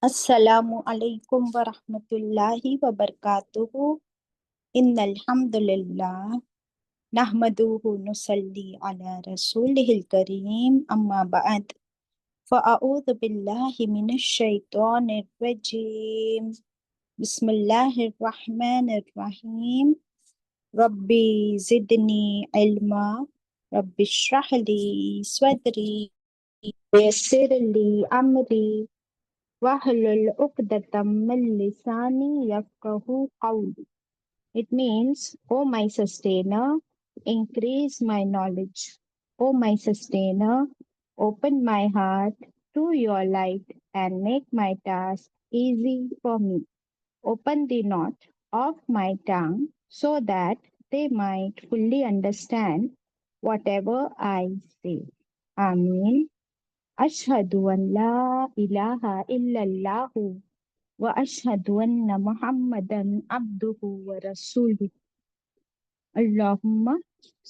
السلام علیکم ورحمۃ اللہ وبرکاتہ۔ ان الحمد للہ نحمدہ نصلی علی رسولہ الکریم، اما بعد فاعوذ باللہ من الشیطان الرجیم، بسم اللہ الرحمن الرحیم۔ ربی زدنی علما، رب اشرح لی صدری ویسر لی امری وَاحْلُلْ عُقْدَةً مِّن لِّسَانِي يَفْقَهُوا قَوْلِي. It means, O my sustainer, increase my knowledge. O my sustainer, open my heart to your light and make my task easy for me. Open the knot of my tongue so that they might fully understand whatever I say. Ameen. اشہدو ان لا الہ الا اللہ واشہدو ان محمدا عبدہ ورسولہ۔ اللہم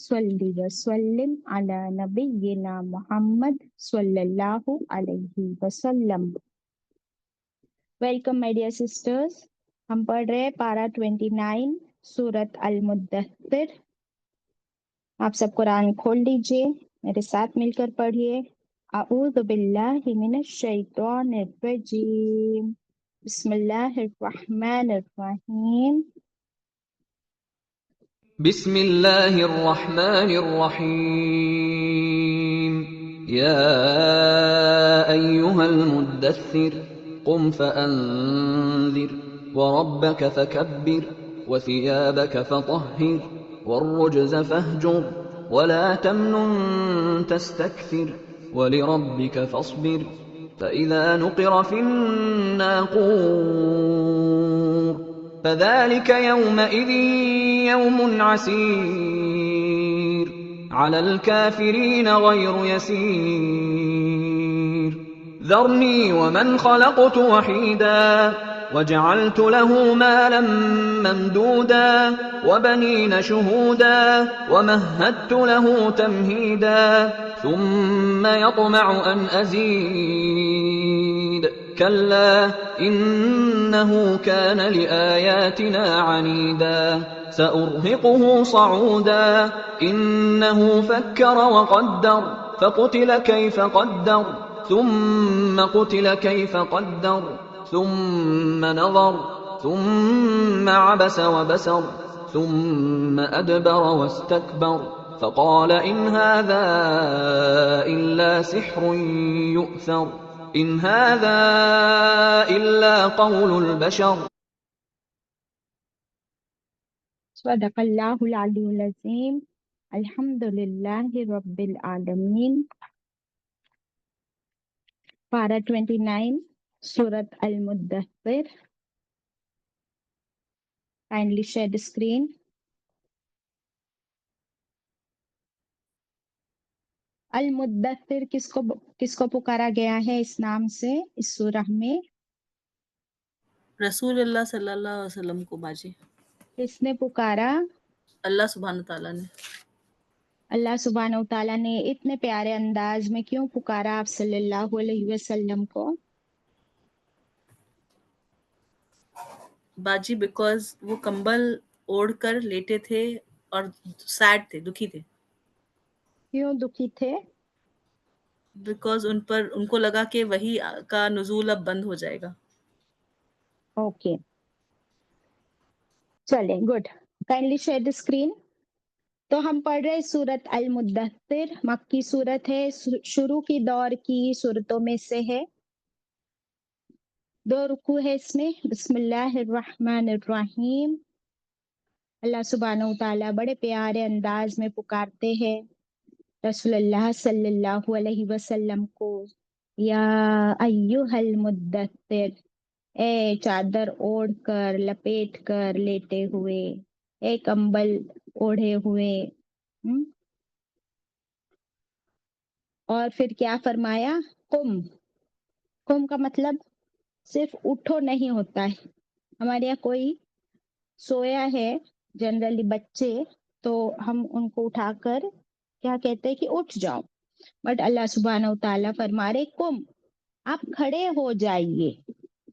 صلی وسلم علی نبینا محمد صلی اللہ علیہ وسلم۔ Welcome my dear sisters, ہم پڑھ رہے ہیں پارہ 29 سورۃ المدثر۔ آپ سب قرآن کھول لیجئے، میرے ساتھ مل کر پڑھیے۔ اعوذ باللہ من الشیطان الرجیم، بسم اللہ الرحمن الرحیم۔ بسم اللہ الرحمن الرحیم۔ یا ایہا المدثر قم فانذر وربک فکبر وثیابک فطہر والرجز فاہجر ولا تمنن تستکثر ولربک فاصبر فإذا نقر في الناقور فذلك يومئذ يوم عسير على الكافرين غير يسير ذرني ومن خلقت وحيدا وجعلت له مالا ممدودا وبنين شهودا ومهدت له تمهيدا ثم يطمع أن أزيد كلا إنه كان لآياتنا عنيدا سأرهقه صعودا إنه فكر وقدر فقتل كيف قدر ثم قتل كيف قدر ثم نظر ثم عبس وبسر ثم أدبر واستكبر فقال إن هذا إلا سحر يؤثر إن هذا إلا قول البشر۔ صدق اللہ العلی العظیم۔ الحمد للہ رب العالمین۔ پارہ 29 سورۃ المدثر۔ Kindly share the screen. المدثر کس کو پکارا گیا ہے اس نام سے اس سورہ میں؟ رسول اللہ صلی اللہ علیہ وسلم کو باجی۔ کس نے پکارا؟ اللہ سبحانہ تعالیٰ نے۔ اللہ سبحانہ وتعالیٰ نے اتنے پیارے انداز میں کیوں پکارا آپ صلی اللہ علیہ وسلم کو؟ باجی بیکاز وہ کمبل اوڑھ کر لیٹے تھے اور سیڈ تھے، دکھی تھے۔ کیوں دکھی تھے؟ بیکاز ان کو لگا کہ وحی کا نزول اب بند ہو جائے گا۔ اوکے چلیں گڈ، کائنڈلی شیئر دی اسکرین۔ تو ہم پڑھ رہے سورت المدثر، مکی سورت ہے، شروع کی دور کی سورتوں میں سے ہے۔ 2 رکوع ہے اس میں۔ بسم اللہ الرحمن الرحیم۔ اللہ سبحانہ وتعالیٰ بڑے پیارے انداز میں پکارتے ہیں رسول اللہ صلی اللہ علیہ وسلم کو، یا ایہا المدثر، اے چادر اوڑھ کر لپیٹ کر لیٹے ہوئے، اے کمبل اوڑھے ہوئے۔ اور پھر کیا فرمایا؟ قم کا مطلب صرف اٹھو نہیں ہوتا ہے۔ ہمارے یہاں کوئی سویا ہے جنرلی بچے، تو ہم ان کو اٹھا کر کیا کہتے ہیں کہ اٹھ جاؤ، بٹ اللہ سبحانہ وتعالیٰ فرما رہے قم، آپ کھڑے ہو جائیے۔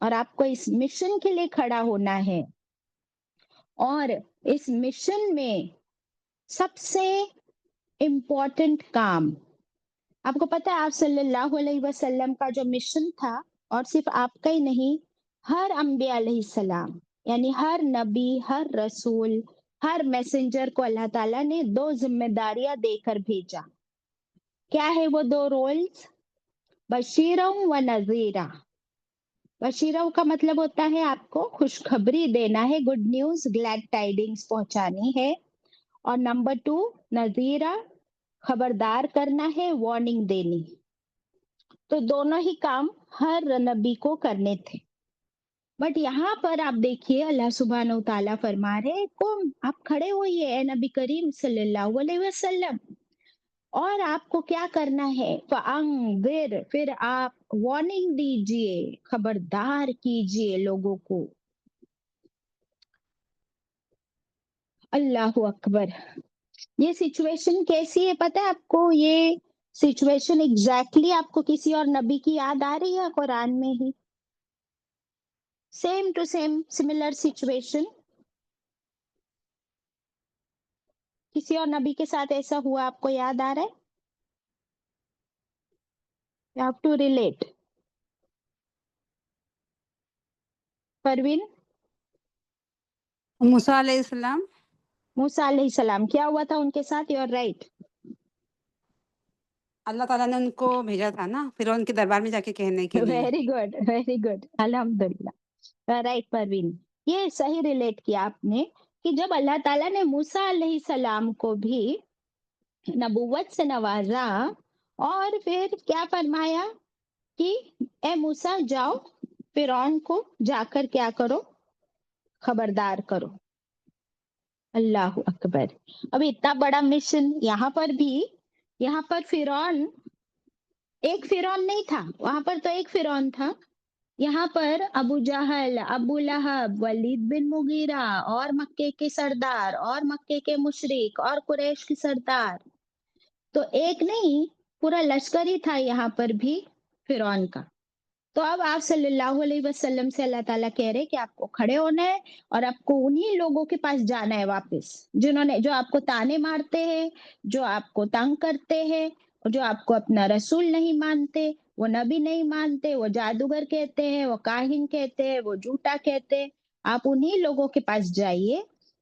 اور آپ کو اس مشن کے لیے کھڑا ہونا ہے. اور اس مشن میں سب سے امپورٹنٹ کام، آپ کو پتہ ہے آپ صلی اللہ علیہ وسلم کا جو مشن تھا، اور صرف آپ کا ہی نہیں، ہر انبیاء علیہ السلام، یعنی ہر نبی، ہر رسول، ہر میسنجر کو اللہ تعالیٰ نے 2 ذمہ داریاں دے کر بھیجا. کیا ہے وہ 2 رولز؟ بشیروں و نذیرہ. بشیروں کا مطلب ہوتا ہے آپ کو خوشخبری دینا ہے، گڈ نیوز، گلیڈ ٹائڈنگز پہنچانی ہے. اور نمبر 2 نذیرہ، خبردار کرنا ہے، وارننگ دینی. تو دونوں ہی کام ہر نبی کو کرنے تھے. بٹ یہاں پر آپ دیکھیے اللہ سبحانہ و تعالیٰ فرما رہے، کم آپ کھڑے ہوئیے اے نبی کریم صلی اللہ علیہ وسلم، اور آپ کو کیا کرنا ہے؟ فَأَنذِرْ، پھر آپ وارننگ دیجئے، خبردار کیجئے لوگوں کو. اللہ اکبر. یہ سچویشن کیسی ہے پتہ ہے آپ کو؟ یہ سچویشن ایگزیکٹلی آپ کو کسی اور نبی کی یاد آ رہی ہے قرآن میں ہی؟ Same to same similar situation کسی اور نبی کے ساتھ ایسا ہوا آپ کو یاد آ رہا ہے؟ You have to relate. Parveen, موسیٰ علیہ السلام. موسیٰ علیہ السلام کیا ہوا تھا ان کے ساتھ؟ You are right. اللہ تعالیٰ نے ان کو بھیجا تھا نا فرعون کے دربار میں جا کے کہنے کے لیے. ویری گڈ، ویری گڈ، الحمد للہ. رائٹ پروین، یہ صحیح ریلیٹ کیا آپ نے کہ جب اللہ تعالیٰ نے موسیٰ علیہ السلام کو بھی نبوت سے نوازا، اور پھر کیا فرمایا کہ اے موسیٰ جاؤ فرعون کو جا کر کیا کرو؟ خبردار کرو. اللہ اکبر. اب اتنا بڑا مشن، یہاں پر فرعون ایک فرعون نہیں تھا، وہاں پر تو ایک فرعون تھا. یہاں پر ابو جہل، ابو لہب، ولید بن مغیرہ، اور مکے کے سردار، اور مکے کے مشرک، اور قریش کے سردار. تو ایک نہیں، پورا لشکر ہی تھا یہاں پر بھی فرعون کا. تو اب آپ صلی اللہ علیہ وسلم سے اللہ تعالیٰ کہہ رہے کہ آپ کو کھڑے ہونا ہے، اور آپ کو انہی لوگوں کے پاس جانا ہے واپس، جو آپ کو تانے مارتے ہیں، جو آپ کو تنگ کرتے ہیں، اور جو آپ کو اپنا رسول نہیں مانتے، وہ نبی نہیں مانتے، وہ جادوگر کہتے ہیں، وہ کاہن کہتے ہیں، وہ جھوٹا کہتے ہیں. آپ انہی لوگوں کے پاس جائیے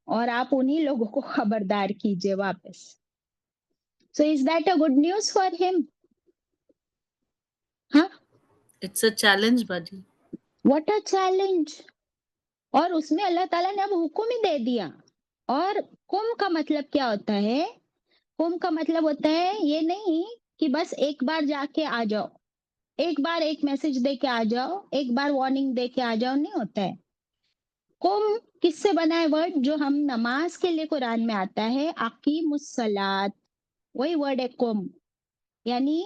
اور آپ انہی لوگوں کو خبردار کیجیے واپس. So is that a good news for him? ہاں، It's a challenge, buddy. what a challenge. اور اس میں اللہ تعالیٰ نے اب حکم ہی دے دیا. اور کم کا مطلب کیا ہوتا ہے؟ کم کا مطلب ہوتا ہے یہ نہیں کہ بس ایک بار جا کے آ جاؤ، ایک بار ایک میسج دے کے آ جاؤ، ایک بار وارننگ دے کے آ جاؤ، نہیں ہوتا ہے. کم کس سے بنا ہے ورڈ جو ہم نماز کے لیے قرآن میں آتا ہے؟ اقیم الصلاۃ، وہی ورڈ ہے کم. یعنی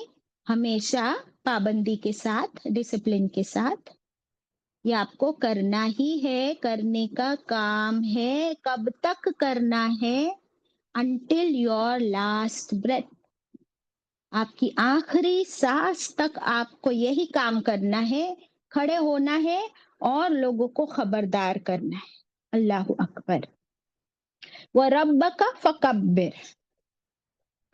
ہمیشہ پابندی کے ساتھ، ڈسپلن کے ساتھ، یہ آپ کو کرنا ہی ہے، کرنے کا کام ہے. کب تک کرنا ہے؟ until your last breath. آپ کی آخری سانس تک آپ کو یہی کام کرنا ہے، کھڑے ہونا ہے اور لوگوں کو خبردار کرنا ہے. اللہ اکبر. وَرَبَّكَ فَكَبِّرْ.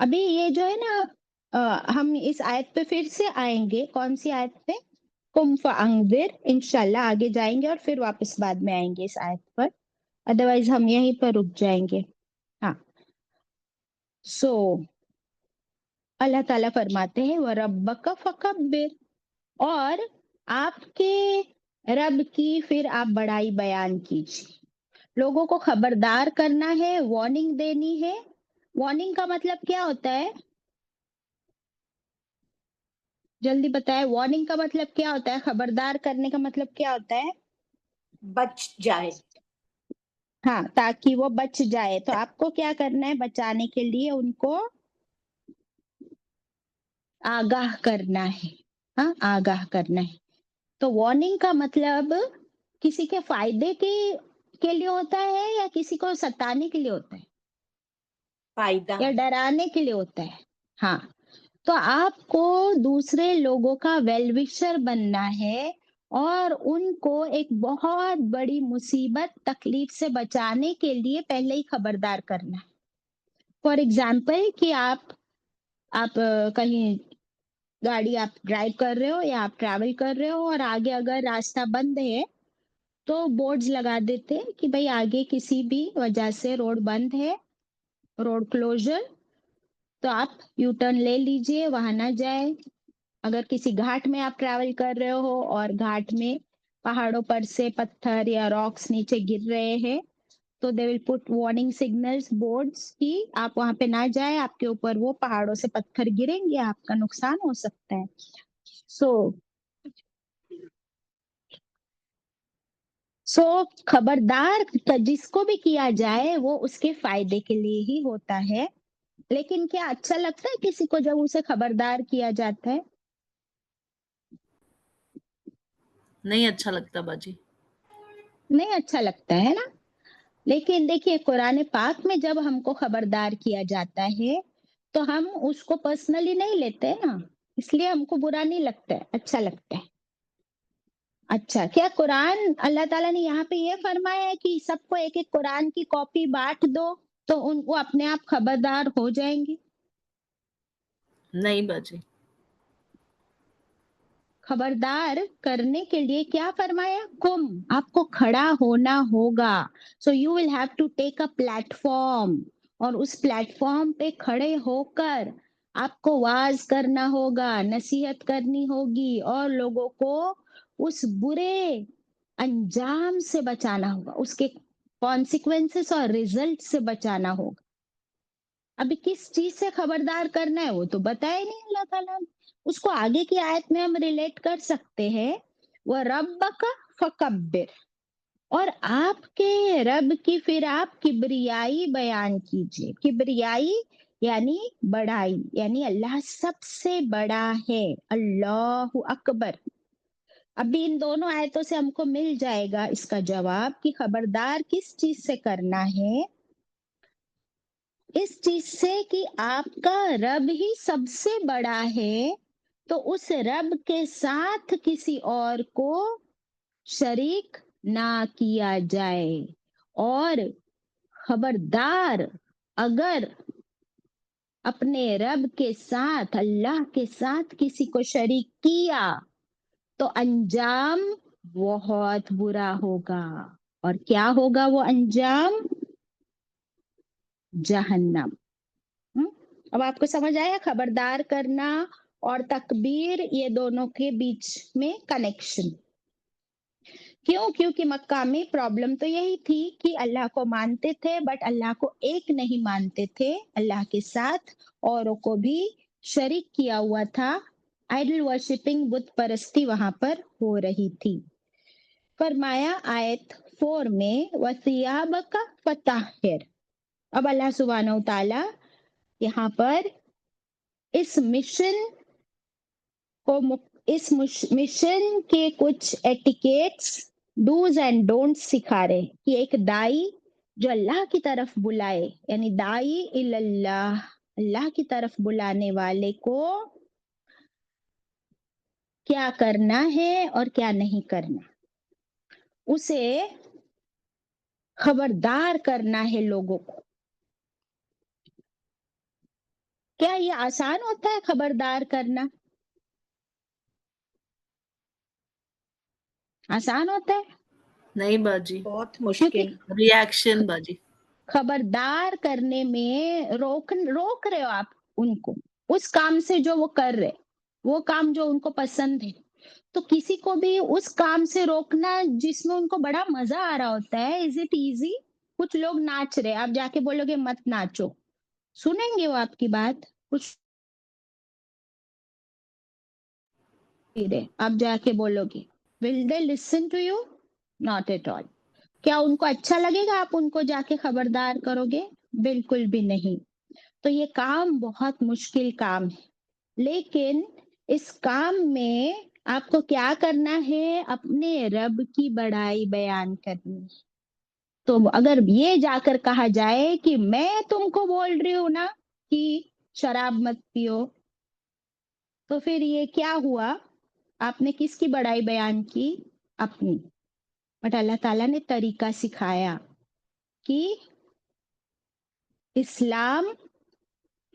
ابھی یہ جو ہے نا، ہم اس آیت پہ پھر سے آئیں گے. کون سی آیت پہ؟ قم فانذر. انشاءاللہ آگے جائیں گے اور پھر واپس بعد میں آئیں گے اس آیت پر، ادروائز ہم یہیں پر رک جائیں گے. ہاں، سو اللہ تعالیٰ فرماتے ہیں وَرَبَّكَ فَكَبِّرْ، اور آپ کے رب کی پھر آپ بڑائی بیان کیجیے. لوگوں کو خبردار کرنا ہے، وارننگ دینی ہے. وارننگ کا مطلب کیا ہوتا ہے؟ جلدی بتائیں، وارننگ کا مطلب کیا ہوتا ہے؟ خبردار کرنے کا مطلب کیا ہوتا ہے؟ بچ جائے. ہاں، تاکہ وہ بچ جائے. تو آپ کو کیا کرنا ہے بچانے کے لیے؟ ان کو آگاہ کرنا ہے. ہاں، آگاہ کرنا ہے. تو وارننگ کا مطلب کسی کے فائدے کے لیے ہوتا ہے یا کسی کو ستانے کے لیے ہوتا ہے فائدہ. یا ڈرانے کے لیے ہوتا ہے؟ ہاں، تو آپ کو دوسرے لوگوں کا ویل وشر بننا ہے اور ان کو ایک بہت بڑی مصیبت تکلیف سے بچانے کے لیے پہلے ہی خبردار کرنا ہے. فار ایگزامپل کہ آپ کہیں گاڑی آپ ڈرائیو کر رہے ہو یا آپ ٹریول کر رہے ہو اور آگے اگر راستہ بند ہے تو بورڈز لگا دیتے کہ بھائی آگے کسی بھی وجہ سے روڈ بند ہے، روڈ کلوزر، تو آپ یو ٹرن لے لیجئے، وہاں نہ جائے. اگر کسی گھاٹ میں آپ ٹریول کر رہے ہو اور گھاٹ میں پہاڑوں پر سے پتھر یا راکس نیچے گر رہے ہیں تو دے ول پٹ وارننگ سگنلز بورڈز کی آپ وہاں پہ نہ جائیں، آپ کے اوپر وہ پہاڑوں سے پتھر گریں گے، آپ کا نقصان ہو سکتا ہے. سو خبردار جس کو بھی کیا جائے وہ اس کے فائدے کے لیے ہی ہوتا ہے. لیکن کیا اچھا لگتا ہے کسی کو جب اسے خبردار کیا جاتا ہے؟ نہیں اچھا لگتا باجی. نہیں اچھا لگتا ہے نا. لیکن دیکھیے قرآن پاک میں جب ہم کو خبردار کیا جاتا ہے تو ہم اس کو پرسنلی نہیں لیتے نا، اس لیے ہم کو برا نہیں لگتا ہے، اچھا لگتا ہے. اچھا، کیا قرآن اللہ تعالیٰ نے یہاں پہ یہ فرمایا ہے کہ سب کو ایک ایک قرآن کی کاپی بانٹ دو تو ان کو اپنے آپ خبردار ہو جائیں گے؟ نہیں باجی. خبردار کرنے کے لیے کیا فرمایا؟ کم، آپ کو کھڑا ہونا ہوگا. So you will have to take a platform, اور اس پلیٹ فارم پہ کھڑے ہو کر آپ کو واز کرنا ہوگا، نصیحت کرنی ہوگی اور لوگوں کو اس برے انجام سے بچانا ہوگا، اس کے کانسیکوینسز اور ریزلٹ سے بچانا ہوگا. ابھی کس چیز سے خبردار کرنا ہے وہ تو بتایا نہیں اللہ تعالیٰ نے. اس کو آگے کی آیت میں ہم ریلیٹ کر سکتے ہیں، وہ رب کا فکبر، اور آپ کے رب کی پھر آپ کبریائی بیان کیجئے. کبریائی یعنی بڑائی، یعنی اللہ سب سے بڑا ہے، اللہ اکبر. ابھی ان دونوں آیتوں سے ہم کو مل جائے گا اس کا جواب کہ خبردار کس چیز سے کرنا ہے. اس چیز سے کہ آپ کا رب ہی سب سے بڑا ہے تو اس رب کے ساتھ کسی اور کو شریک نہ کیا جائے. اور خبردار اگر اپنے رب کے ساتھ، اللہ کے ساتھ کسی کو شریک کیا تو انجام بہت برا ہوگا. اور کیا ہوگا وہ انجام؟ جہنم. اب آپ کو سمجھ آیا خبردار کرنا اور تکبیر یہ دونوں کے بیچ میں کنیکشن؟ کیوں؟ کیونکہ مکہ میں پرابلم تو یہی تھی کہ اللہ کو مانتے تھے بٹ اللہ کو ایک نہیں مانتے تھے، اللہ کے ساتھ اوروں کو بھی شریک کیا ہوا تھا. آئیڈل ورشپنگ، بت پرستی وہاں پر ہو رہی تھی. فرمایا آیت 4 میں وَثِيَابَكَ فَطَهِّرْ. اب اللہ سبحانہ و تعالی یہاں پر اس مشن کے کچھ ایٹیکیٹس، ڈوز اینڈ ڈونٹ سکھا رہے کہ ایک دائی جو اللہ کی طرف بلائے، یعنی دائی اللہ، اللہ کی طرف بلانے والے کو کیا کرنا ہے اور کیا نہیں کرنا. اسے خبردار کرنا ہے لوگوں کو. کیا یہ آسان ہوتا ہے خبردار کرنا؟ آسان ہوتا ہے؟ نہیں باجی. بہت مشکل. ریئیکشن باجی. خبردار کرنے میں روک رہے ہو آپ ان کو اس کام سے جو وہ کر رہے، وہ کام جو ان کو پسند ہے. تو کسی کو بھی اس کام سے روکنا جس میں ان کو بڑا مزہ آ رہا ہوتا ہے، از اٹ ایزی؟ کچھ لوگ ناچ رہے، آپ جا کے بولو گے مت ناچو، سنیں گے وہ آپ کی بات؟ کچھ آپ جا کے بولو گے will they listen to you? not at all. کیا ان کو اچھا لگے گا آپ ان کو جا کے خبردار کرو گے؟ بالکل بھی نہیں. تو یہ کام بہت مشکل کام ہے، لیکن اس کام میں آپ کو کیا کرنا ہے؟ اپنے رب کی بڑائی بیان کرنی. تو اگر یہ جا کر کہا جائے کہ میں تم کو بول رہی ہوں نا کہ شراب مت پیو، تو پھر یہ کیا ہوا؟ آپ نے کس کی بڑائی بیان کی؟ اپنی. بٹ اللہ تعالیٰ نے طریقہ سکھایا کہ اسلام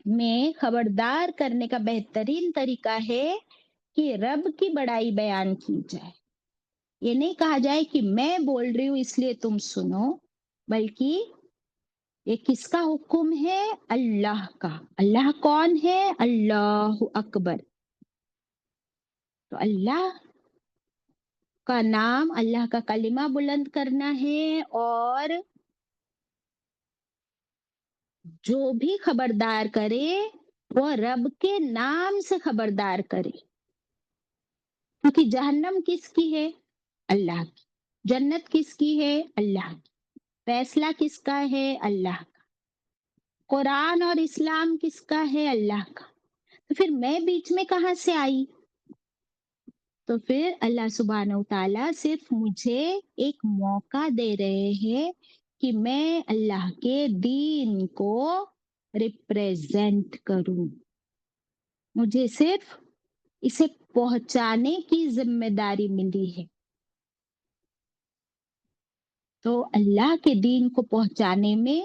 میں خبردار کرنے کا بہترین طریقہ ہے کہ رب کی بڑائی بیان کی جائے. یہ نہیں کہا جائے کہ میں بول رہی ہوں اس لیے تم سنو، بلکہ یہ کس کا حکم ہے؟ اللہ کا. اللہ کون ہے؟ اللہ اکبر. تو اللہ کا نام، اللہ کا کلمہ بلند کرنا ہے، اور جو بھی خبردار کرے وہ رب کے نام سے خبردار کرے. کیونکہ جہنم کس کی ہے؟ اللہ کی. جنت کس کی ہے؟ اللہ کی. فیصلہ کس کا ہے؟ اللہ کا. قرآن اور اسلام کس کا ہے؟ اللہ کا. تو پھر میں بیچ میں کہاں سے آئی؟ تو پھر اللہ سبحانہ و تعالیٰ صرف مجھے ایک موقع دے رہے ہیں کہ میں اللہ کے دین کو ریپریزنٹ کروں. مجھے صرف اسے پہنچانے کی ذمہ داری ملی ہے. تو اللہ کے دین کو پہنچانے میں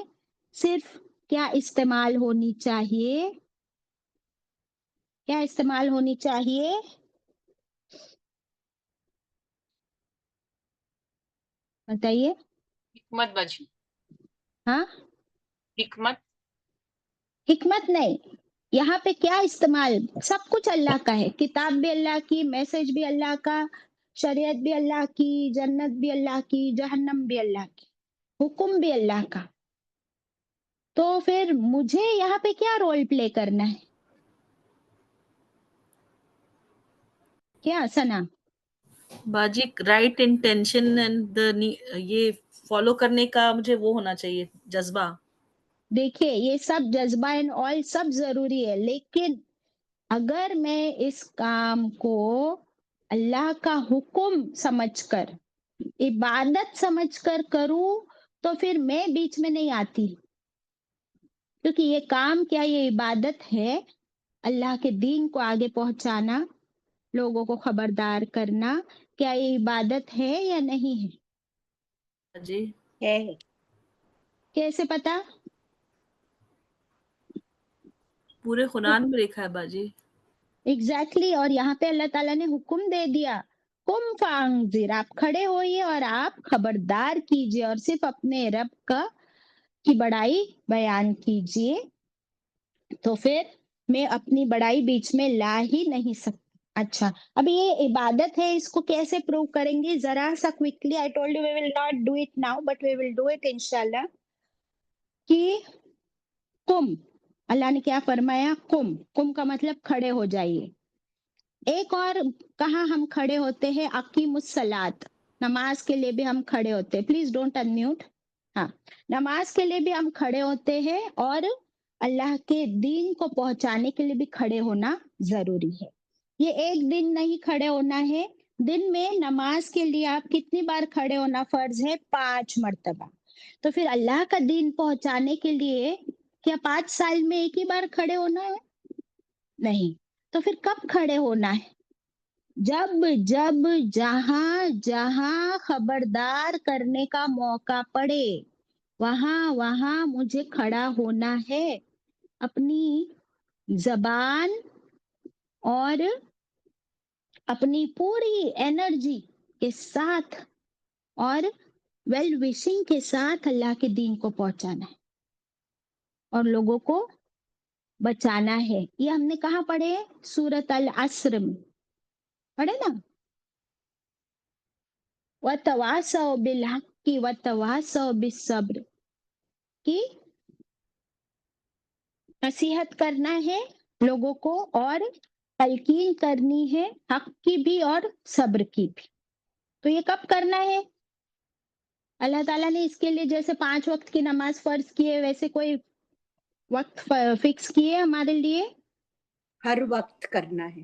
صرف کیا استعمال ہونی چاہیے؟ کیا استعمال ہونی چاہیے؟ بتائیے. حکمت باجی. ہاں، حکمت. حکمت نہیں. یہاں پہ کیا استعمال؟ سب کچھ اللہ کا ہے. کتاب بھی اللہ کی، میسج بھی اللہ کا، شریعت بھی اللہ کی، جنت بھی اللہ کی، جہنم بھی اللہ کی، حکم بھی اللہ کا. تو پھر مجھے یہاں پہ کیا رول پلے کرنا ہے؟ کیا سنا؟ باجی رائٹ انٹینشن اینڈ یہ فالو کرنے کا مجھے وہ ہونا چاہیے جذبہ. دیکھیے یہ سب جذبہ اینڈ آل سب ضروری ہے، لیکن اگر میں اس کام کو اللہ کا حکم سمجھ کر، عبادت سمجھ کر کروں، تو پھر میں بیچ میں نہیں آتی. کیونکہ یہ کام کیا یہ عبادت ہے؟ اللہ کے دین کو آگے پہنچانا، لوگوں کو خبردار کرنا، کیا یہ عبادت ہے یا نہیں ہے؟ جی ہے. کیسے پتا؟ پورے قرآن میں لکھا ہے باجی. ایگزیکٹلی. اور یہاں پہ اللہ تعالیٰ نے حکم دے دیا، قم فانذر، آپ کھڑے ہوئیے اور آپ خبردار کیجیے، اور صرف اپنے رب کی بڑائی بیان کیجیے. تو پھر میں اپنی بڑائی بیچ میں لا ہی نہیں سکتی. اچھا، اب یہ عبادت ہے، اس کو کیسے پروو کریں گے؟ ذرا سا quickly. I told you we will not do it now but we will do it انشاءاللہ. کہ قم، اللہ نے کیا فرمایا؟ قم. قم کا مطلب کھڑے ہو جائیے. ایک اور کہاں ہم کھڑے ہوتے ہیں؟ اقیم الصلاۃ، نماز کے لیے بھی ہم کھڑے ہوتے ہیں. Please don't in mute. ہاں، نماز کے لیے بھی ہم کھڑے ہوتے ہیں، اور اللہ کے دین کو پہنچانے کے لیے بھی کھڑے ہونا ضروری ہے. یہ ایک دن نہیں کھڑے ہونا ہے. دن میں نماز کے لیے آپ کتنی بار کھڑے ہونا فرض ہے؟ 5 مرتبہ. تو پھر اللہ کا دین پہنچانے کے لیے کیا 5 سال میں ایک ہی بار کھڑے ہونا ہے؟ نہیں. تو پھر کب کھڑے ہونا ہے؟ جب جب جہاں جہاں خبردار کرنے کا موقع پڑے، وہاں وہاں مجھے کھڑا ہونا ہے. اپنی زبان اور اپنی پوری انرجی کے ساتھ اور ویل وشنگ کے ساتھ اللہ کے دین کو پہنچانا ہے اور لوگوں کو بچانا ہے. یہ ہم نے کہاں پڑھے؟ سورۃ العصر میں پڑھے نا. وَتَوَاصَوْا بِالْحَقِّ وَتَوَاصَوْا بِالصَّبْرِ، کی نصیحت کرنا ہے لوگوں کو اور تلقین کرنی ہے، حق کی بھی اور صبر کی بھی. تو یہ کب کرنا ہے؟ اللہ تعالیٰ نے اس کے لیے جیسے 5 وقت کی نماز فرض کی ہے، ویسے کوئی وقت فکس کیے ہمارے لیے؟ ہر وقت کرنا ہے.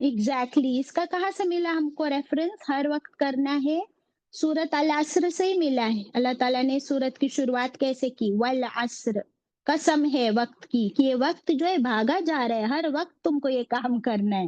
ایگزیکٹلی. اس کا کہاں سے ملا ہم کو ریفرنس؟ ہر وقت کرنا ہے، سورۃ العصر سے ہی ملا ہے. اللہ تعالیٰ نے سورت کی شروعات کیسے کی؟ والعصر، قسم ہے وقت کی، کہ یہ وقت جو ہے بھاگا جا رہا ہے، ہر وقت تم کو یہ کام کرنا ہے.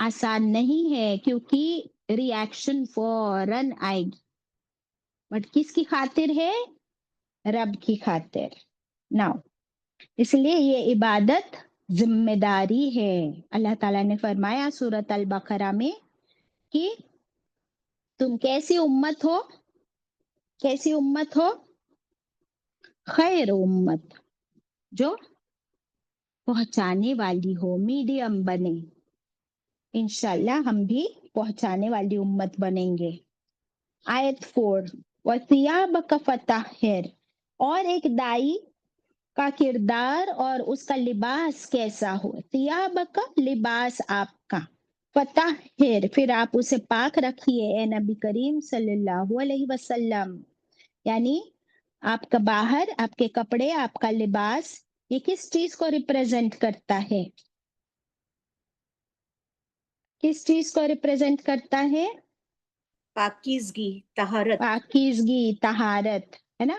آسان نہیں ہے کیونکہ ریئیکشن فوراً آئے گی، بٹ کس کی خاطر ہے؟ رب کی خاطر. ناؤ اس لیے یہ عبادت ذمہ داری ہے. اللہ تعالیٰ نے فرمایا سورۃ البقرہ میں کہ تم کیسی امت ہو؟ کیسی امت ہو؟ خیر امت، جو پہنچانے والی ہو، میڈیم بنے. انشاءاللہ ہم بھی پہنچانے والی امت بنیں گے. آیت 4 وَثِيَابَكَ فَطَهِّرْ، اور ایک دائی کا کردار اور اس کا لباس کیسا ہو. ثِيَابَكَ لباس آپ کا، فَطَهِّرْ پھر آپ اسے پاک رکھیے اے نبی کریم صلی اللہ علیہ وسلم. یعنی آپ کا باہر، آپ کے کپڑے، آپ کا لباس، یہ کس چیز کو ریپرزینٹ کرتا ہے؟ کس چیز کو ریپرزینٹ کرتا ہے؟ پاکیزگی، طہارت. پاکیزگی، طہارت، ہے نا،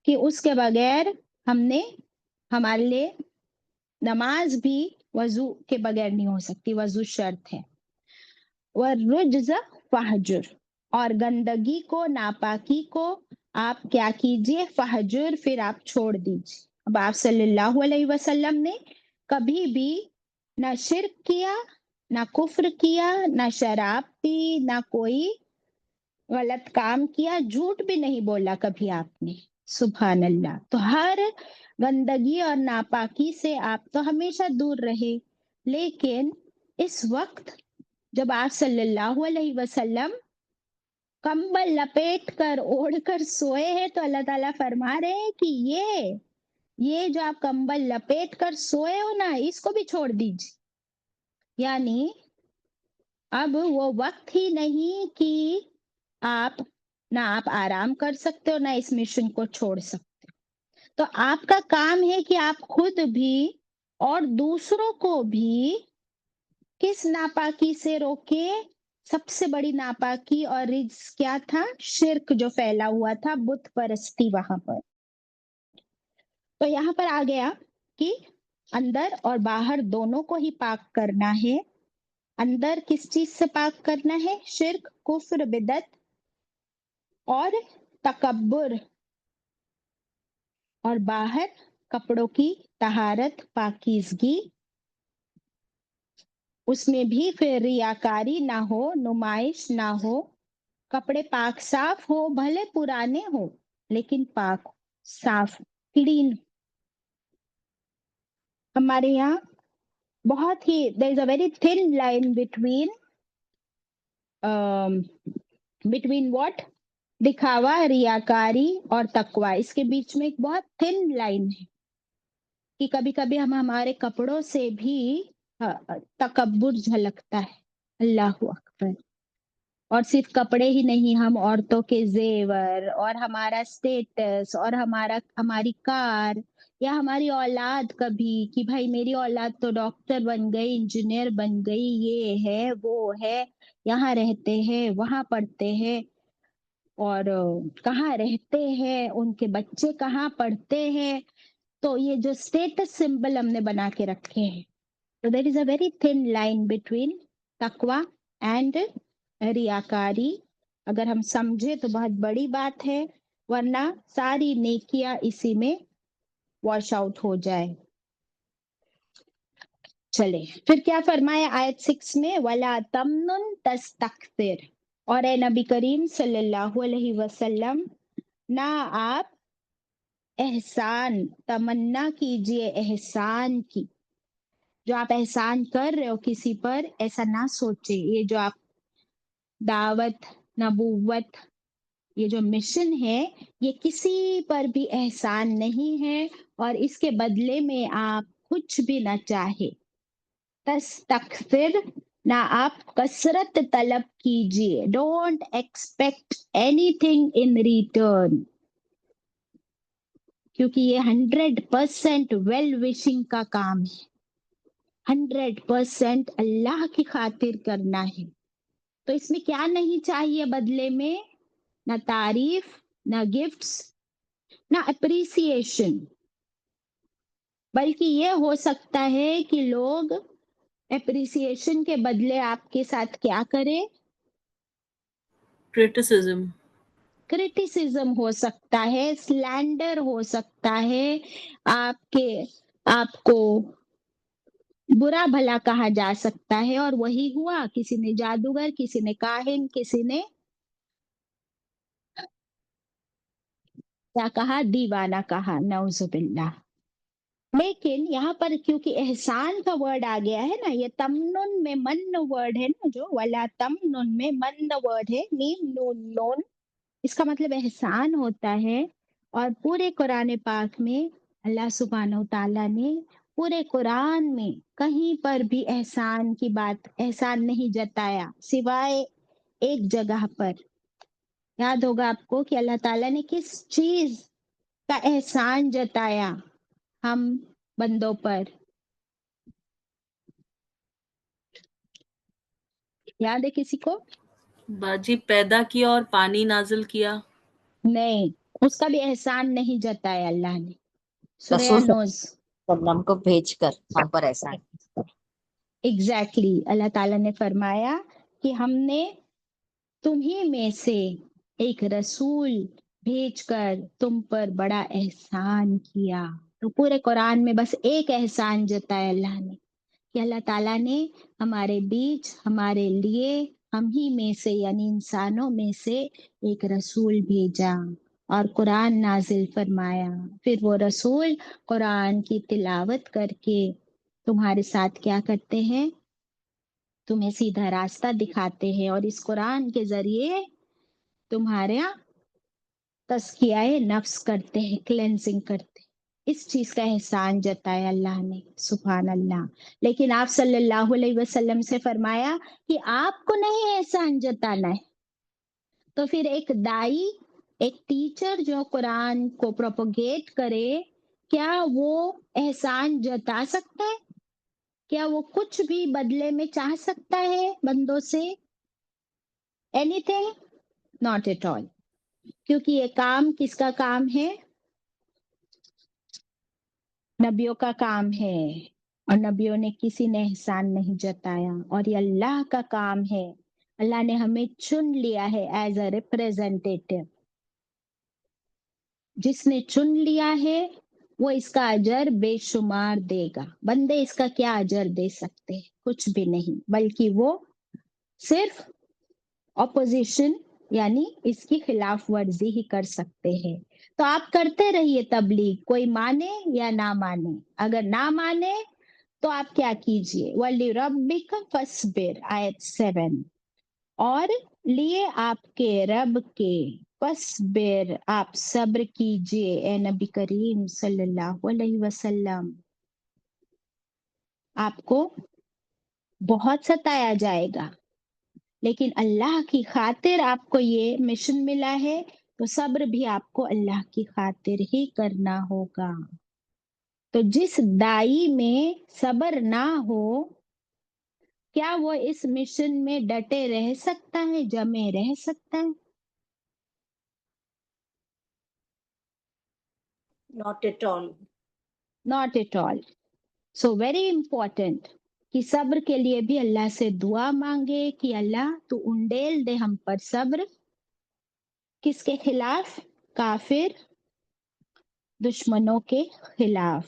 کہ اس کے بغیر ہم نے، ہمارے لیے نماز بھی وضو کے بغیر نہیں ہو سکتی، وضو شرط ہے. وَالرُّجْزَ فَاہْجُرْ، اور گندگی کو، ناپاکی کو آپ کیا کیجئے؟ فہجر پھر آپ چھوڑ دیجئے. اب آپ صلی اللہ علیہ وسلم نے کبھی بھی نہ شرک کیا، نہ کفر کیا، نہ شراب پی، نہ کوئی غلط کام کیا، جھوٹ بھی نہیں بولا کبھی آپ نے. سبحان اللہ. تو ہر گندگی اور ناپاکی سے آپ تو ہمیشہ دور رہے. لیکن اس وقت جب آپ صلی اللہ علیہ وسلم کمبل لپیٹ کر اوڑھ کر سوئے ہیں تو اللہ تعالیٰ فرما رہے ہیں کہ یہ جو آپ کمبل لپیٹ کر سوئے ہو نا، اس کو بھی چھوڑ دیجیے. یعنی اب وہ وقت ہی نہیں کہ آپ آرام کر سکتے ہو، نہ اس مشن کو چھوڑ سکتے. تو آپ کا کام ہے کہ آپ خود بھی اور دوسروں کو بھی کس ناپاکی سے روکے؟ سب سے بڑی ناپاکی اور رجس کیا تھا؟ شرک جو پھیلا ہوا تھا، بت پرستی وہاں پر. تو یہاں پر آ گیا کہ اندر اور باہر دونوں کو ہی پاک کرنا ہے. اندر کس چیز سے پاک کرنا ہے؟ شرک، کفر، بدعت اور تکبر. اور باہر کپڑوں کی طہارت، پاکیزگی، اس میں بھی پھر ریاکاری نہ ہو، نمائش نہ ہو. کپڑے پاک صاف ہو، بھلے پرانے ہو لیکن پاک، صاف، کلین. ہمارے یہاں بہت ہی there is a very thin line between what؟ دکھاوا، ریاکاری اور تقوی. اس کے بیچ میں ایک بہت تھن لائن ہے کہ کبھی کبھی ہم ہمارے کپڑوں سے بھی تکبر جھلکتا ہے. اللہ اکبر. اور صرف کپڑے ہی نہیں، ہم عورتوں کے زیور اور ہمارا سٹیٹس اور ہماری کار یا ہماری اولاد، کبھی کہ بھائی میری اولاد تو ڈاکٹر بن گئی، انجینئر بن گئی، یہ ہے وہ ہے، یہاں رہتے ہیں، وہاں پڑھتے ہیں، اور کہاں رہتے ہیں، ان کے بچے کہاں پڑھتے ہیں. تو یہ جو اسٹیٹس سمبل ہم نے بنا کے رکھے ہیں. تو there is a very thin line between تقوی اینڈ ریاکاری. اگر ہم سمجھے تو بہت بڑی بات ہے، ورنہ ساری نیکیاں اسی میں واش آؤٹ ہو جائے. چلے پھر کیا فرمایا آیت 6 میں؟ وَلَا تَمْنُن تَسْتَكْثِرْ، اور اے نبی کریم صلی اللہ علیہ وسلم نہ آپ احسان تمنا کیجئے احسان کی. جو آپ احسان کر رہے ہو کسی پر، ایسا نہ سوچے. یہ جو آپ دعوت، نبوت، یہ جو مشن ہے، یہ کسی پر بھی احسان نہیں ہے، اور اس کے بدلے میں آپ کچھ بھی نہ چاہے. تستکثر، نہ آپ کثرت طلب کیجئے. Don't expect any thing in return, کیونکہ یہ 100% ویل وشنگ کا کام ہے. 100% اللہ کی خاطر کرنا ہے. تو اس میں کیا نہیں چاہیے بدلے میں؟ نہ تعریف، نہ گفٹس، نہ اپریسیشن. بلکہ یہ ہو سکتا ہے کہ لوگ اپریسیشن کے بدلے آپ کے ساتھ کیا کرے؟ criticism, کرٹیسزم ہو سکتا ہے، سلینڈر ہو سکتا ہے، آپ کو برا بھلا کہا جا سکتا ہے، اور وہی ہوا. کسی نے جادوگر، کسی نے کاہن، کسی نے کیا کہا، دیوانہ کہا، نعوذ باللہ. لیکن یہاں پر کیونکہ احسان کا ورڈ آ گیا ہے نا، یہ تمنن میں من ورڈ ہے نا، جو ولا تمنن میں من ورڈ ہے، میم نون نون، اس کا مطلب احسان ہوتا ہے. اور پورے قرآن پاک میں اللہ سبحانہ و تعالیٰ نے پورے قرآن میں کہیں پر بھی احسان کی بات، احسان نہیں جتایا، سوائے ایک جگہ پر. یاد ہوگا آپ کو کہ اللہ تعالیٰ نے کس چیز کا احسان جتایا ہم بندوں پر؟ یاد ہے کسی کو؟ باجی پیدا کیا اور پانی نازل کیا. نہیں، اس کا بھی احسان نہیں جتایا اللہ نے. سورہ رسول صلی نوز. اللہ علیہ وسلم کو بھیج کر ہم پر احسان. ایگزیکٹلی اللہ تعالیٰ نے فرمایا کہ ہم نے تمہیں میں سے ایک رسول بھیج کر تم پر بڑا احسان کیا. تو پورے قرآن میں بس ایک احسان جتایا اللہ نے، کہ اللہ تعالیٰ نے ہمارے بیچ ہمارے لیے ہم ہی میں سے یعنی انسانوں میں سے ایک رسول بھیجا اور قرآن نازل فرمایا. پھر وہ رسول قرآن کی تلاوت کر کے تمہارے ساتھ کیا کرتے ہیں؟ تمہیں سیدھا راستہ دکھاتے ہیں، اور اس قرآن کے ذریعے تمہارا تزکیہ نفس کرتے ہیں، کلینزنگ کرتے ہیں. اس چیز کا احسان جتایا اللہ نے، سبحان اللہ. لیکن آپ صلی اللہ علیہ وسلم سے فرمایا کہ آپ کو نہیں احسان جتانا ہے. تو پھر ایک دائی، ایک ٹیچر جو قرآن کو پروپوگیٹ کرے، کیا وہ احسان جتا سکتا ہے؟ کیا وہ کچھ بھی بدلے میں چاہ سکتا ہے بندوں سے؟ Anything? Not at all. کیونکہ یہ کام کس کا کام ہے؟ نبیوں کا کام ہے، اور نبیوں نے کسی نے احسان نہیں جتایا. اور یہ اللہ کا کام ہے. اللہ نے ہمیں چن لیا ہے ایز اے ریپریزنٹیٹو. جس نے چن لیا ہے وہ اس کا اجر بے شمار دے گا. بندے اس کا کیا اجر دے سکتے ہیں؟ کچھ بھی نہیں، بلکہ وہ صرف اپوزیشن یعنی اس کی خلاف ورزی ہی کر سکتے ہیں. تو آپ کرتے رہیے تبلیغ، کوئی مانے یا نہ مانے. اگر نہ مانے تو آپ کیا کیجئے، وَلِرَبِّكَ فَاصْبِرْ آیت 7، اور لیے آپ کے رب کے فَاصْبِرْ آپ صبر کیجئے اے نبی کریم صلی اللہ علیہ وسلم. آپ کو بہت ستایا جائے گا، لیکن اللہ کی خاطر آپ کو یہ مشن ملا ہے، تو صبر بھی آپ کو اللہ کی خاطر ہی کرنا ہوگا. تو جس دائی میں صبر نہ ہو، کیا وہ اس مشن میں ڈٹے رہ سکتا ہے، جمے رہ سکتا ہے؟ not at all. Not at all. So very important کہ صبر کے لیے بھی اللہ سے دعا مانگے کہ اللہ تو انڈیل دے ہم پر صبر. کس کے خلاف؟ کافر دشمنوں کے خلاف.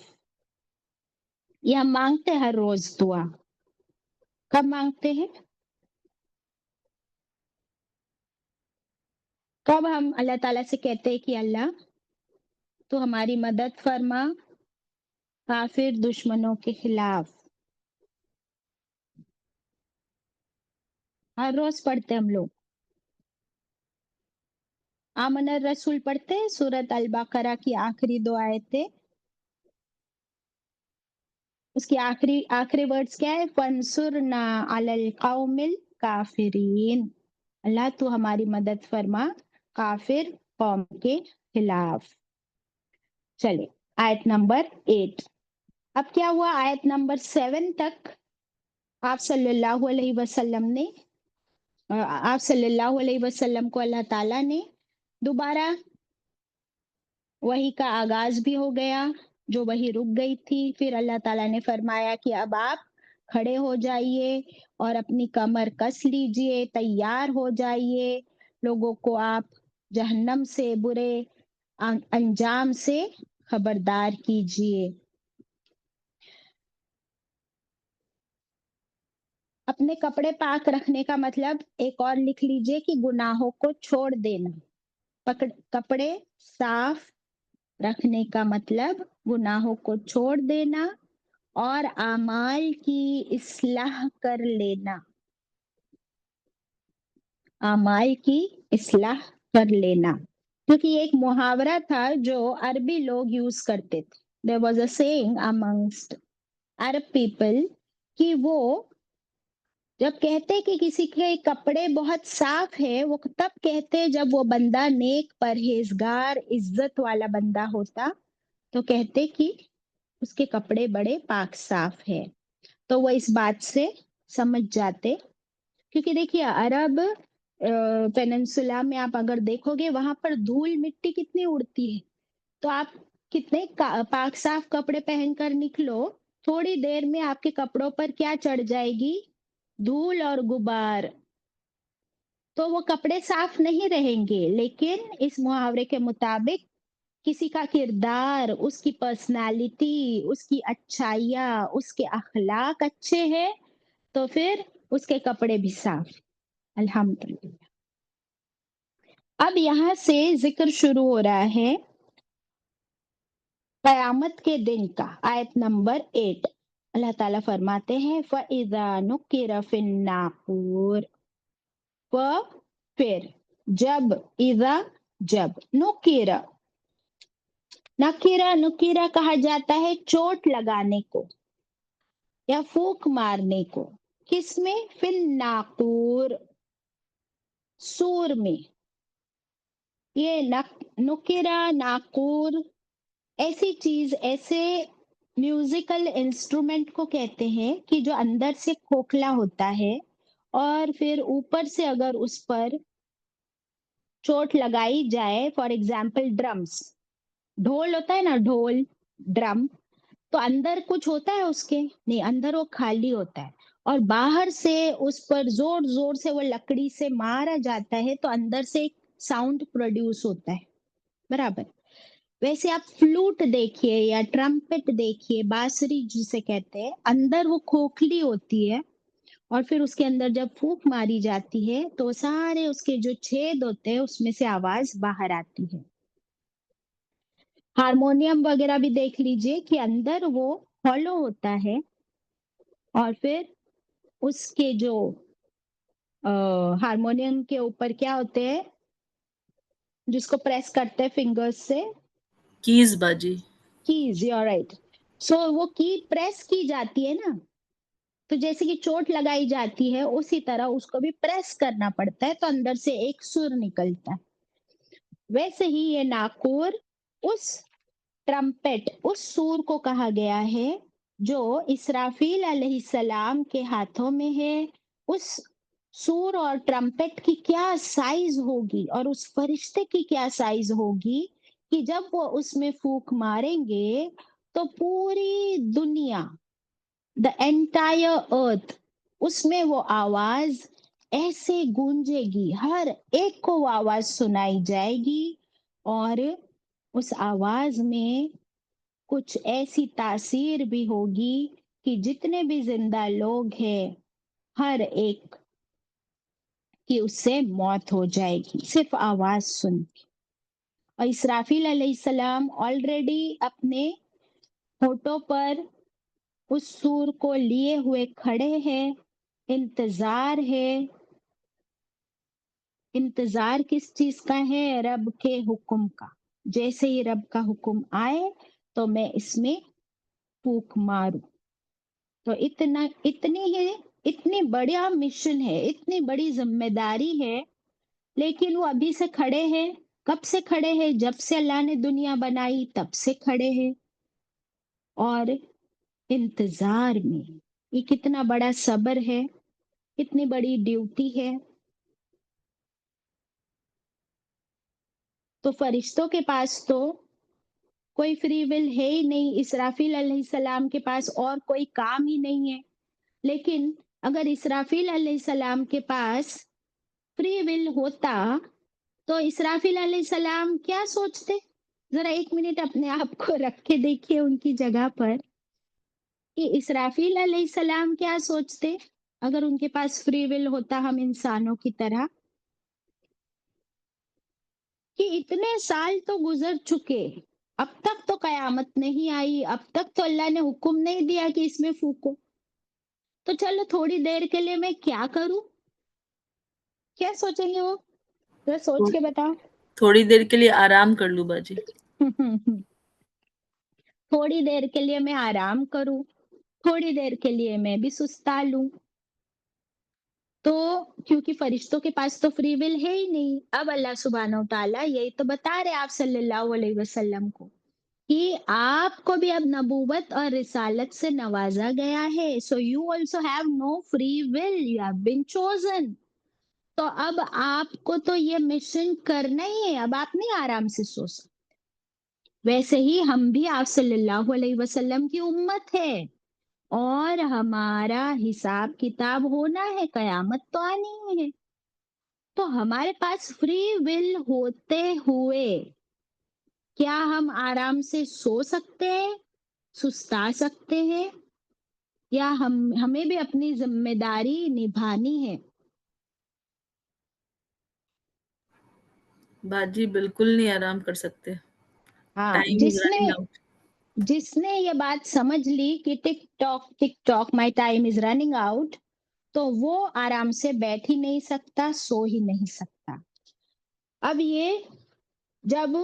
یہ ہم مانگتے ہیں ہر روز دعا. کب مانگتے ہیں؟ کب ہم اللہ تعالیٰ سے کہتے ہیں کہ اللہ تو ہماری مدد فرما کافر دشمنوں کے خلاف؟ ہر روز پڑھتے ہم لوگ. آمن الرسول پڑھتے ہیں، سورت البقرہ کی آخری 2 آیتیں. اس کی آخری ورڈز کیا ہے؟ فَانْصُرْنَا عَلَى الْقَوْمِ الْكَافِرِينَ. اللہ تو ہماری مدد فرما کافر قوم کے خلاف. چلے آیت نمبر 8. اب کیا ہوا؟ آیت نمبر 7 تک آپ صلی اللہ علیہ وسلم کو اللہ تعالیٰ نے دوبارہ وحی کا آغاز بھی ہو گیا، جو وحی رک گئی تھی. پھر اللہ تعالیٰ نے فرمایا کہ اب آپ کھڑے ہو جائیے اور اپنی کمر کس لیجئے، تیار ہو جائیے، لوگوں کو آپ جہنم سے برے انجام سے خبردار کیجئے۔ اپنے کپڑے پاک رکھنے کا مطلب ایک اور لکھ لیجئے کہ گناہوں کو چھوڑ دینا۔ کپڑے صاف رکھنے کا مطلب گناہوں کو چھوڑ دینا اور اعمال کی اصلاح کر لینا۔ اعمال کی اصلاح کر لینا، کیونکہ یہ ایک محاورہ تھا جو عربی لوگ یوز کرتے تھے۔ There was a saying amongst Arab people کہ وہ جب کہتے کہ کسی کے کپڑے بہت صاف ہے، وہ تب کہتے جب وہ بندہ نیک، پرہیزگار، عزت والا بندہ ہوتا تو کہتے کہ اس کے کپڑے بڑے پاک صاف ہے۔ تو وہ اس بات سے سمجھ جاتے، کیونکہ دیکھیے عرب پیننسولا میں آپ اگر دیکھو گے وہاں پر دھول مٹی کتنی اڑتی ہے، تو آپ کتنے پاک صاف کپڑے پہن کر نکلو، تھوڑی دیر میں آپ کے کپڑوں پر کیا چڑھ جائے گی؟ دھول اور غبار، تو وہ کپڑے صاف نہیں رہیں گے۔ لیکن اس محاورے کے مطابق کسی کا کردار، اس کی پرسنالٹی، اس کی اچھائیاں، اس کے اخلاق اچھے ہیں تو پھر اس کے کپڑے بھی صاف۔ الحمدللہ۔ اب یہاں سے ذکر شروع ہو رہا ہے قیامت کے دن کا، آیت نمبر 8۔ اللہ تعالیٰ فرماتے ہیں فَإِذَا نُقِرَ فِي النَّاقُورِ، پھر جب، اذا جب، نُقِرَ نکیرہ کہا جاتا ہے چوٹ لگانے کو یا پھونک مارنے کو۔ کس میں؟ فی الناقور، سور میں۔ یہ نکیرہ، ناقور ایسی چیز، ایسے میوزیکل انسٹرومنٹ کو کہتے ہیں کہ جو اندر سے کھوکھلا ہوتا ہے اور پھر اوپر سے اگر اس پر چوٹ لگائی جائے، فار ایگزامپل ڈرمز، ڈھول ہوتا ہے نا، ڈھول، ڈرم، تو اندر کچھ ہوتا ہے اس کے؟ نہیں، اندر وہ خالی ہوتا ہے، اور باہر سے اس پر زور زور سے وہ لکڑی سے مارا جاتا ہے تو اندر سے ایک ساؤنڈ پروڈیوس ہوتا ہے، برابر۔ ویسے آپ فلوٹ دیکھیے یا ٹرمپٹ دیکھیے، بانسری جسے کہتے ہیں، اندر وہ کھوکھلی ہوتی ہے اور پھر اس کے اندر جب پھونک ماری جاتی ہے تو سارے اس کے جو چھید ہوتے ہیں اس میں سے آواز باہر آتی ہے۔ ہارمونیم وغیرہ بھی دیکھ لیجئے کہ اندر وہ ہالو ہوتا ہے اور پھر اس کے جو ہارمونیم کے اوپر کیا ہوتے ہیں جس کو پریس کرتے ہیں فنگرز سے؟ کیز باجی۔ Keys, you right. سو وہ کی پریس کی جاتی ہے نا، تو جیسے کہ چوٹ لگائی جاتی ہے اسی طرح اس کو بھی پریس کرنا پڑتا ہے تو اندر سے ایک سر نکلتا ہے۔ ویسے ہی یہ ناقور اس ٹرمپٹ، اس سور کو کہا گیا ہے جو اسرافیل علیہ السلام کے ہاتھوں میں ہے۔ اس سور اور ٹرمپٹ کی کیا سائز ہوگی اور اس فرشتے کی کیا سائز ہوگی کہ جب وہ اس میں پھونک ماریں گے تو پوری دنیا، the entire earth، اس میں وہ آواز ایسے گونجے گی، ہر ایک کو وہ آواز سنائی جائے گی، اور اس آواز میں کچھ ایسی تاثیر بھی ہوگی کہ جتنے بھی زندہ لوگ ہیں ہر ایک کی اس سے موت ہو جائے گی صرف آواز سن کے۔ اور اسرافیل علیہ السلام آلریڈی اپنے ہونٹوں پر اس سور کو لیے ہوئے کھڑے ہیں، انتظار ہے۔ انتظار کس چیز کا ہے؟ رب کے حکم کا۔ جیسے ہی رب کا حکم آئے تو میں اس میں پھونک ماروں۔ تو اتنی بڑا مشن ہے، اتنی بڑی ذمہ داری ہے، لیکن وہ ابھی سے کھڑے ہیں۔ کب سے کھڑے ہیں؟ جب سے اللہ نے دنیا بنائی تب سے کھڑے ہیں اور انتظار میں۔ یہ کتنا بڑا صبر ہے، کتنی بڑی ڈیوٹی ہے۔ تو فرشتوں کے پاس تو کوئی فری ول ہے ہی نہیں، اسرافیل علیہ السلام کے پاس اور کوئی کام ہی نہیں ہے، لیکن اگر اسرافیل علیہ السلام کے پاس فری ول ہوتا تو اسرافیل علیہ السلام کیا سوچتے؟ ذرا ایک منٹ اپنے آپ کو رکھ کے دیکھیے ان کی جگہ پر کہ اسرافیل علیہ السلام کیا سوچتے اگر ان کے پاس فری ول ہوتا ہم انسانوں کی طرح، کہ اتنے سال تو گزر چکے، اب تک تو قیامت نہیں آئی، اب تک تو اللہ نے حکم نہیں دیا کہ اس میں پھونکو، تو چلو تھوڑی دیر کے لیے میں کیا کروں؟ کیا سوچیں گے وہ؟ ذرا سوچ کے بتاؤ۔ تھوڑی دیر کے لیے آرام کر لوں باجی۔ تھوڑی دیر کے لیے میں آرام کروں، تھوڑی دیر کے لیے میں بھی سستا لوں، تو کیونکہ فرشتوں کے پاس تو فری ول ہے ہی نہیں۔ اب اللہ سبحانہ و تعالیٰ یہی تو بتا رہے آپ صلی اللہ علیہ وسلم کو کہ آپ کو بھی اب نبوت اور رسالت سے نوازا گیا ہے، so you also have no free will, you have been chosen. تو اب آپ کو تو یہ مشن کرنا ہی ہے، اب آپ نہیں آرام سے سو سکتے۔ ویسے ہی ہم بھی آپ صلی اللہ علیہ وسلم کی امت ہے اور ہمارا حساب کتاب ہونا ہے، قیامت تو آنی ہی ہے، تو ہمارے پاس فری ول ہوتے ہوئے کیا ہم آرام سے سو سکتے ہیں، سستا سکتے ہیں، یا ہمیں بھی اپنی ذمہ داری نبھانی ہے؟ باجی بالکل نہیں آرام کر سکتے، ہاں، ٹائم از رننگ آؤٹ۔ جس نے یہ بات سمجھ لی کہ tick tock my time is running out, تو وہ آرام سے بیٹھ ہی نہیں سکتا، سو ہی نہیں سکتا۔ اب یہ جب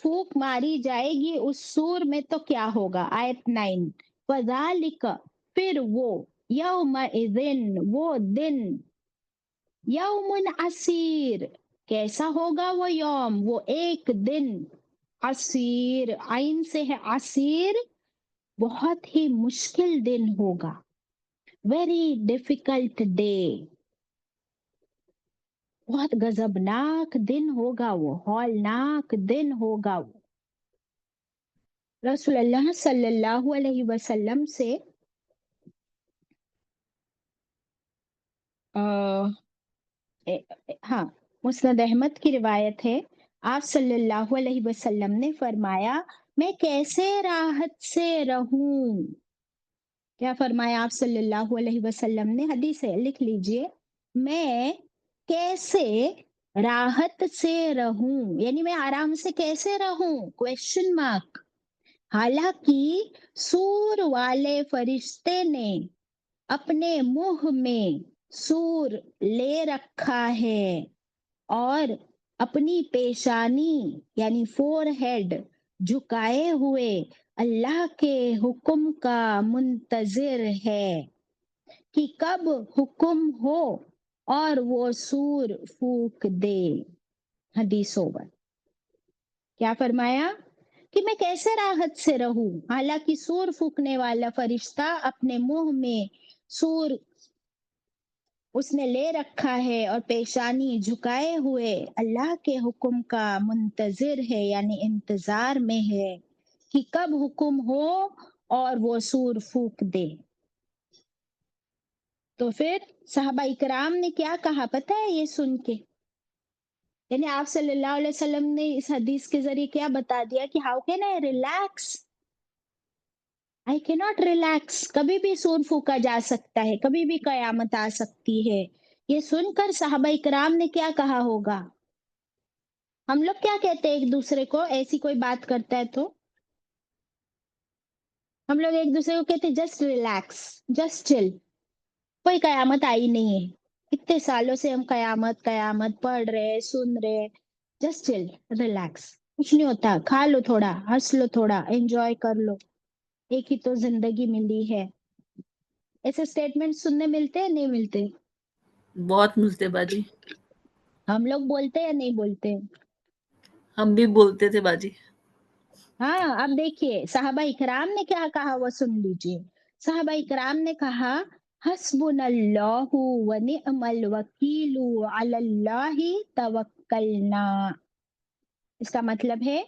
پھونک ماری جائے گی اس سور میں تو کیا ہوگا؟ آیت 9، وَذَلِكَ، پھر وہ، یومئذٍ، وہ دن، یوم عسیر، کیسا ہوگا وہ یوم، وہ ایک دن، عسیر، عین سے ہے عسیر، بہت ہی مشکل دن ہوگا، ویری ڈیفیکلٹ ڈے، بہت غضبناک دن ہوگا، وہ ہولناک دن ہوگا وہ۔ رسول اللہ صلی اللہ علیہ وسلم سے ہاں، مسند احمد کی روایت ہے، آپ صلی اللہ علیہ وسلم نے فرمایا میں کیسے راحت سے رہوں؟ کیا فرمایا آپ صلی اللہ علیہ وسلم نے؟ حدیث ہے، لکھ لیجئے، میں کیسے راحت سے رہوں، یعنی میں آرام سے کیسے رہوں، کویشچن مارک۔ حالانکہ سور والے فرشتے نے اپنے منہ میں سور لے رکھا ہے اور اپنی پیشانی یعنی فور ہیڈ جھکائے ہوئے اللہ کے حکم کا منتظر ہے کہ کب حکم ہو اور وہ سور پھونک دے۔ حدیث اوور۔ کیا فرمایا کہ میں کیسے راحت سے رہوں، حالانکہ سور پھونکنے والا فرشتہ اپنے منہ میں سور اس نے لے رکھا ہے اور پیشانی جھکائے ہوئے اللہ کے حکم کا منتظر ہے، یعنی انتظار میں ہے کہ کب حکم ہو اور وہ سور پھونک دے۔ تو پھر صحابہ اکرام نے کیا کہا پتہ ہے یہ سن کے؟ یعنی آپ صلی اللہ علیہ وسلم نے اس حدیث کے ذریعے کیا بتا دیا کہ ہاؤ کین آئی ریلیکس، آئی کی ناٹ ریلیکس، کبھی بھی سور پھونکا جا سکتا ہے، کبھی بھی قیامت آ سکتی ہے۔ یہ سن کر صحابہ اکرام نے کیا کہا ہوگا؟ ہم لوگ کیا کہتے ہیں ایک دوسرے کو ایسی کوئی بات کرتا ہے تو ہم لوگ ایک دوسرے کو کہتے ہیں جسٹ ریلیکس، جسٹ چل، کوئی قیامت آئی نہیں ہے، اتنے سالوں سے ہم قیامت قیامت پڑھ رہے سن رہے، جسٹ چل، ریلیکس، کچھ نہیں ہوتا، کھا لو تھوڑا، ہنس لو تھوڑا، انجوائے کر لو، ایک ہی تو زندگی ملی ہے۔ ایسے اسٹیٹمنٹ سننے ملتے ہیں نہیں ملتے؟ بہت ملتے باجی، ہم لوگ بولتے یا نہیں بولتے؟ ہم بھی بولتے تھے باجی۔ ہاں، اب دیکھیے صحابہ اکرام نے کیا کہا وہ سن لیجیے۔ صحابہ اکرام نے کہا حسبنا اللہ و نعم الوکیل علی اللہ توکلنا، اس کا مطلب ہے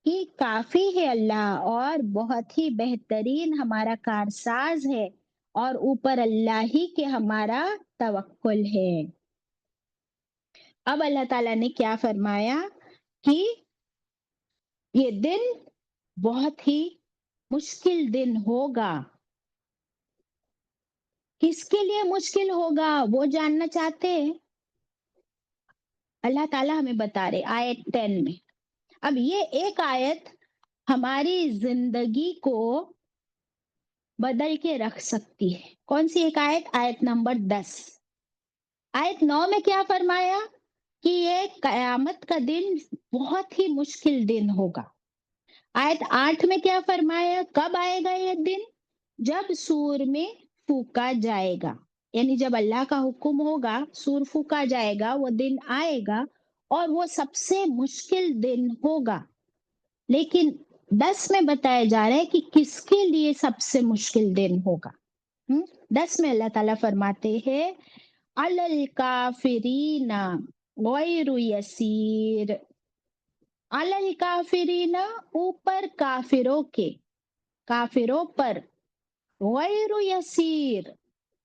کہ کافی ہے اللہ اور بہت ہی بہترین ہمارا کارساز ہے اور اوپر اللہ ہی کے ہمارا توکل ہے. اب اللہ تعالیٰ نے کیا فرمایا کہ یہ دن بہت ہی مشکل دن ہوگا. کس کے لیے مشکل ہوگا وہ جاننا چاہتے ہیں؟ اللہ تعالیٰ ہمیں بتا رہے آیت 10 میں. اب یہ ایک آیت ہماری زندگی کو بدل کے رکھ سکتی ہے. کون سی ایک آیت؟ آیت نمبر 10. آیت 9 میں کیا فرمایا کہ یہ قیامت کا دن بہت ہی مشکل دن ہوگا. آیت 8 میں کیا فرمایا؟ کب آئے گا یہ دن؟ جب سور میں پھونکا جائے گا، یعنی جب اللہ کا حکم ہوگا سور پھونکا جائے گا، وہ دن آئے گا اور وہ سب سے مشکل دن ہوگا. لیکن 10 میں بتایا جا رہا ہے کہ کس کے لیے سب سے مشکل دن ہوگا. 10 میں اللہ تعالیٰ فرماتے ہیں علی الکافرین غیر یسیر. علی الکافرین اوپر کافروں کے، کافروں پر، غیر یسیر،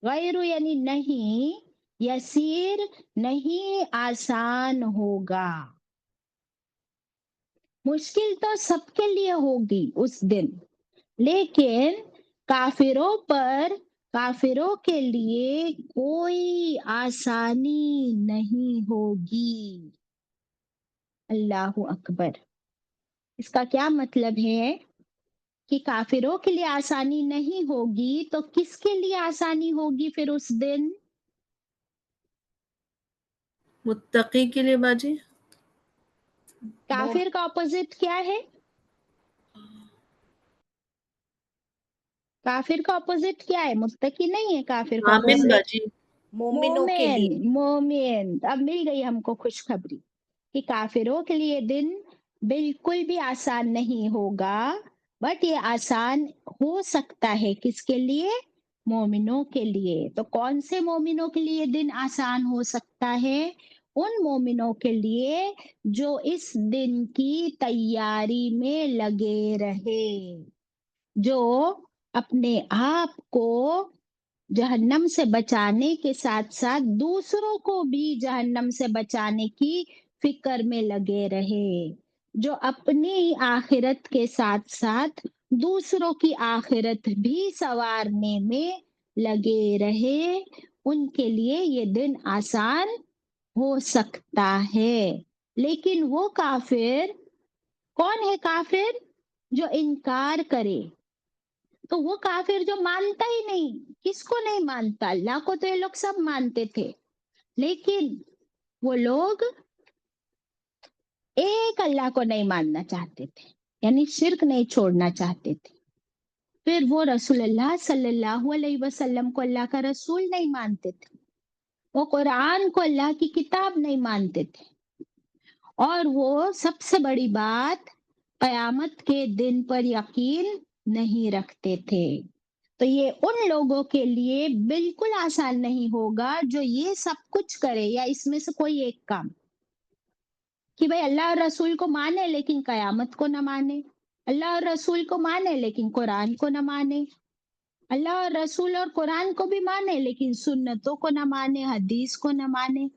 غیر یعنی نہیں، یسیر نہیں آسان ہوگا. مشکل تو سب کے لیے ہوگی اس دن، لیکن کافروں پر، کافروں کے لیے کوئی آسانی نہیں ہوگی. اللہ اکبر. اس کا کیا مطلب ہے کہ کافروں کے لیے آسانی نہیں ہوگی تو کس کے لیے آسانی ہوگی پھر اس دن؟ متقی کے لیے باجی. کافر کا اپوزٹ کیا ہے؟ کافر کا اپوزٹ کیا ہے؟ متقی نہیں ہے کافر کا آمین اپوزٹ. باجی. مومنوں کے لیے. مومن. اب مل گئی ہم کو خوشخبری کہ کافروں کے لیے دن بالکل بھی آسان نہیں ہوگا، بٹ یہ آسان ہو سکتا ہے کس کے لیے؟ مومنوں کے لیے. تو کون سے مومنوں کے لیے دن آسان ہو سکتا ہے؟ ان مومنوں کے لیے جو اس دن کی تیاری میں لگے رہے، جو اپنے آپ کو جہنم سے بچانے کے ساتھ ساتھ دوسروں کو بھی جہنم سے بچانے کی فکر میں لگے رہے، جو اپنی آخرت کے ساتھ ساتھ دوسروں کی آخرت بھی سنوارنے میں لگے رہے. ان کے لیے یہ دن آسان ہو سکتا ہے. لیکن وہ کافر، کون ہے کافر؟ جو انکار کرے. تو وہ کافر جو مانتا ہی نہیں. کس کو نہیں مانتا؟ اللہ کو تو یہ لوگ سب مانتے تھے، لیکن وہ لوگ ایک اللہ کو نہیں ماننا چاہتے تھے، یعنی شرک نہیں چھوڑنا چاہتے تھے. پھر وہ رسول اللہ صلی اللہ علیہ وسلم کو اللہ کا رسول نہیں مانتے تھے، وہ قرآن کو اللہ کی کتاب نہیں مانتے تھے، اور وہ سب سے بڑی بات قیامت کے دن پر یقین نہیں رکھتے تھے. تو یہ ان لوگوں کے لیے بالکل آسان نہیں ہوگا جو یہ سب کچھ کرے، یا اس میں سے کوئی ایک کام، کہ بھئی اللہ اور رسول کو مانے لیکن قیامت کو نہ مانے، اللہ اور رسول کو مانے لیکن قرآن کو نہ مانے، اللہ اور رسول اور قرآن کو بھی مانے لیکن سنتوں کو نہ مانے، حدیث کو نہ مانے.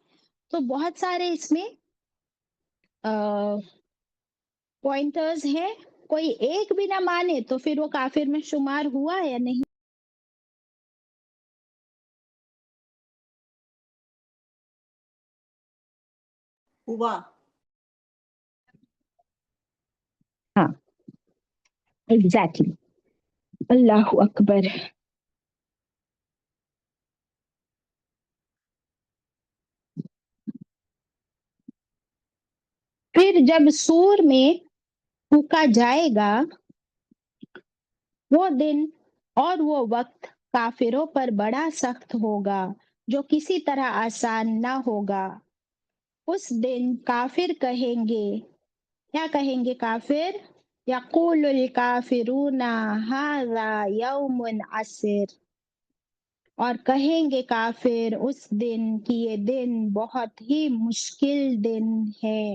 تو بہت سارے اس میں پوائنٹرز ہیں. کوئی ایک بھی نہ مانے تو پھر وہ کافر میں شمار ہوا یا نہیں؟ ہوا. ہاں ایگزیکٹلی. اللہ اکبر. پھر جب سور میں پھونکا جائے گا، وہ دن اور وہ وقت کافروں پر بڑا سخت ہوگا جو کسی طرح آسان نہ ہوگا. اس دن کافر کہیں گے، کیا کہیں گے کافر؟ یقول الکافرون ھذا یوم عسر. اور کہیں گے کافر اس دن کہ یہ دن بہت ہی مشکل دن ہے.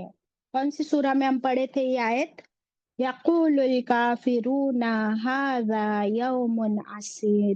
کون سی سورہ میں ہم پڑھے تھے یہ آیت؟ یقول الکافرون ھذا یوم عسیر.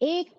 1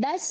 10